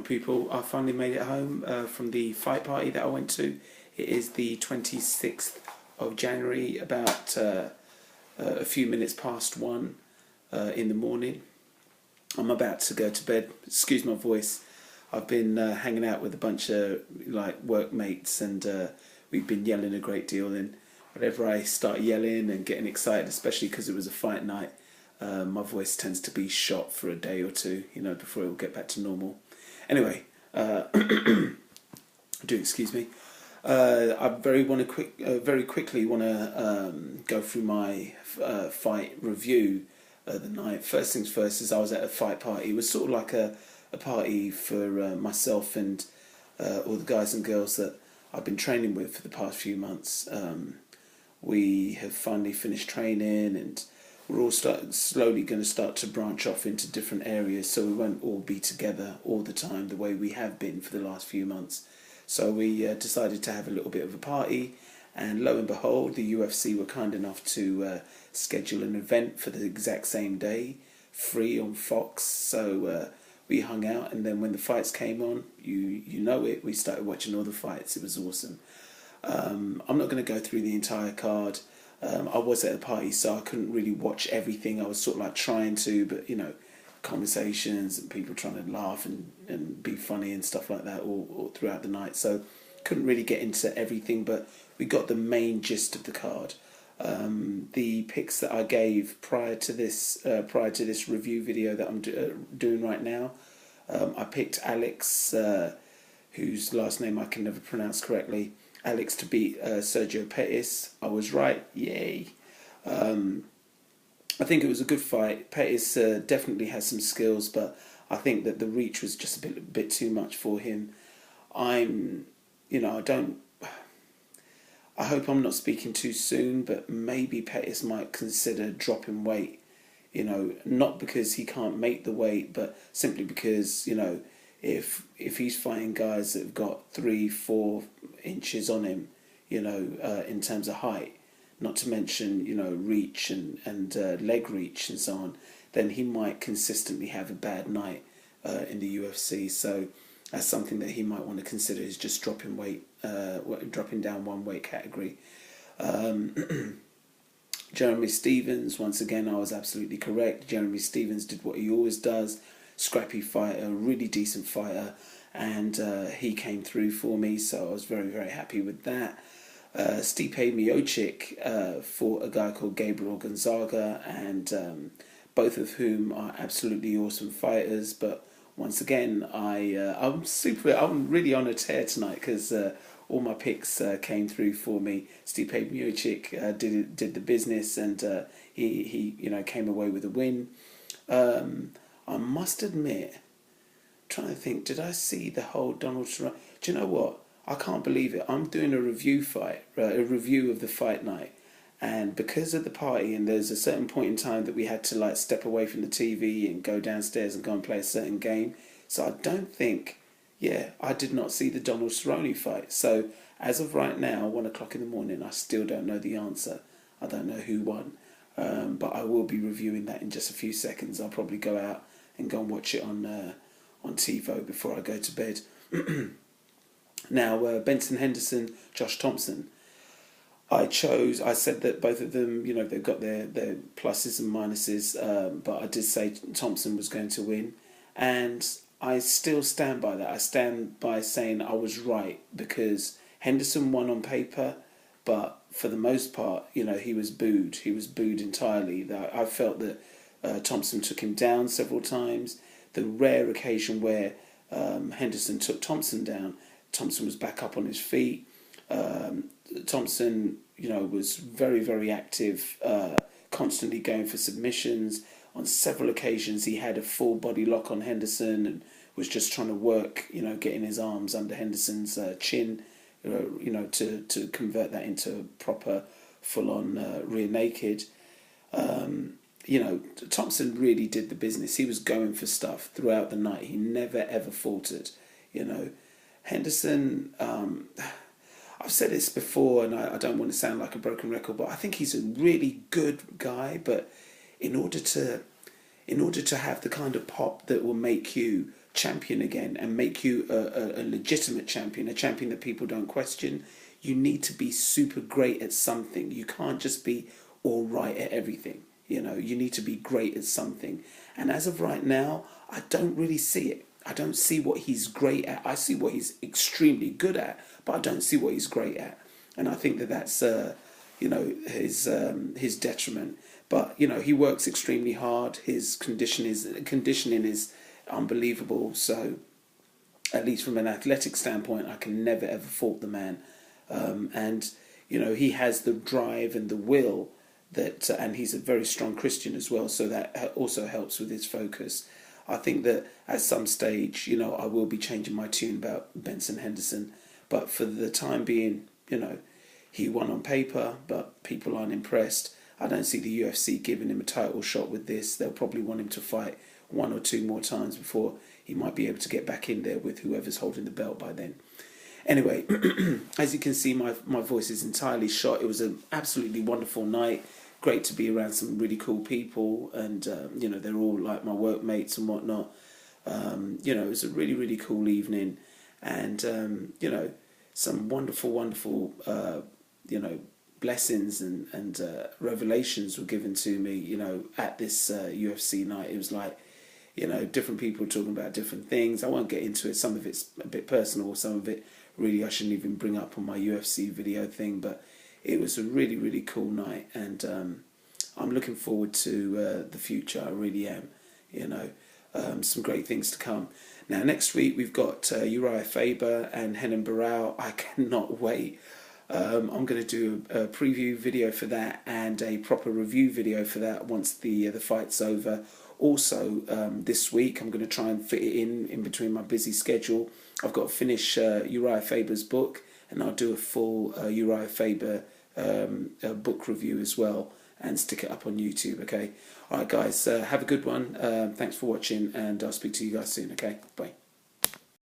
people, I finally made it home from the fight party that I went to. It is the 26th of January, about a few minutes past 1 in the morning. I'm about to go to bed. Excuse my voice. I've been hanging out with a bunch of like workmates, and we've been yelling a great deal. And whenever I start yelling and getting excited, especially because it was a fight night, my voice tends to be shot for a day or two, before it will get back to normal. Anyway, do excuse me. I very quickly want to go through my fight review the night. First things first is I was at a fight party. It was sort of like a party for myself and all the guys and girls that I've been training with for the past few months. We have finally finished training, and we're all slowly going to start to branch off into different areas, so we won't all be together all the time the way we have been for the last few months. So we decided to have a little bit of a party, and lo and behold, the UFC were kind enough to schedule an event for the exact same day, free on Fox. So we hung out, and then when the fights came on, you know it, we started watching all the fights. It was awesome. I'm not going to go through the entire card. I was at a party, so I couldn't really watch everything. I was sort of like trying to, but conversations and people trying to laugh and be funny and stuff like that all throughout the night. So couldn't really get into everything, but we got the main gist of the card. The picks that I gave prior to this review video that I'm doing right now, I picked Alex, whose last name I can never pronounce correctly, Alex to beat Sergio Pettis. I was right, yay. I think it was a good fight. Pettis definitely has some skills, but I think that the reach was just a bit too much for him. I hope I'm not speaking too soon, but maybe Pettis might consider dropping weight. Not because he can't make the weight, but simply because, if he's fighting guys that have got 3-4 inches on him, in terms of height, not to mention, reach and leg reach and so on, then he might consistently have a bad night in the UFC. So that's something that he might want to consider, is just dropping down one weight category. Jeremy Stephens, once again, I was absolutely correct. Jeremy Stephens did what he always does. Scrappy fighter, really decent fighter, and he came through for me, so I was very, very happy with that. Stipe Miocic fought a guy called Gabriel Gonzaga, and both of whom are absolutely awesome fighters. But once again, I'm really on a tear tonight, because all my picks came through for me. Stipe Miocic did the business, and he came away with a win. I must admit, trying to think, did I see the whole Donald Trump? Do you know what? I can't believe it. I'm doing a review of the fight night, and because of the party, and there's a certain point in time that we had to step away from the TV and go downstairs and go and play a certain game. So I don't think, I did not see the Donald Cerrone fight. So as of right now, 1 o'clock in the morning, I still don't know the answer. I don't know who won, but I will be reviewing that in just a few seconds. I'll probably go out and go and watch it on TiVo before I go to bed. Now, Benson Henderson, Josh Thompson. I said that both of them, they've got their pluses and minuses, but I did say Thompson was going to win, and I still stand by that. I stand by saying I was right, because Henderson won on paper, but for the most part, he was booed. He was booed entirely. I felt that Thompson took him down several times. The rare occasion where Henderson took Thompson down, Thompson was back up on his feet. Thompson, was very, very active, constantly going for submissions. On several occasions, he had a full body lock on Henderson and was just trying to work, getting his arms under Henderson's chin, to convert that into proper full-on rear naked. Thompson really did the business. He was going for stuff throughout the night. He never, ever faltered, Henderson, I've said this before, and I don't want to sound like a broken record, but I think he's a really good guy. But in order to have the kind of pop that will make you champion again and make you a legitimate champion, a champion that people don't question, you need to be super great at something. You can't just be all right at everything. You know, you need to be great at something. And as of right now, I don't really see it. I don't see what he's great at. I see what he's extremely good at, but I don't see what he's great at. And I think that that's, you know, his detriment. But you know, he works extremely hard. His conditioning is unbelievable. So, at least from an athletic standpoint, I can never ever fault the man. And you know, he has the drive and the will that, and he's a very strong Christian as well. So that also helps with his focus. I think that at some stage, you know, I will be changing my tune about Benson Henderson. But for the time being, you know, he won on paper, but people aren't impressed. I don't see the UFC giving him a title shot with this. They'll probably want him to fight one or two more times before he might be able to get back in there with whoever's holding the belt by then. Anyway, as you can see, my voice is entirely shot. It was an absolutely wonderful night. Great to be around some really cool people, and you know, they're all like my workmates and whatnot. You know, it was a really, really cool evening, and you know, some wonderful you know, blessings and revelations were given to me, you know, at this UFC night. It was like, you know, different people talking about different things. I won't get into it. Some of it's a bit personal, some of it really I shouldn't even bring up on my UFC video thing, but it was a really, really cool night, and I'm looking forward to the future. I really am, you know. Some great things to come. Now, next week we've got Uriah Faber and Renan Barão. I cannot wait. I'm going to do a preview video for that and a proper review video for that once the fight's over. Also, this week I'm going to try and fit it in between my busy schedule. I've got to finish Uriah Faber's book, and I'll do a full Uriah Faber book review as well and stick it up on YouTube. Okay, all right, guys, have a good one. Thanks for watching, and I'll speak to you guys soon. Okay, bye.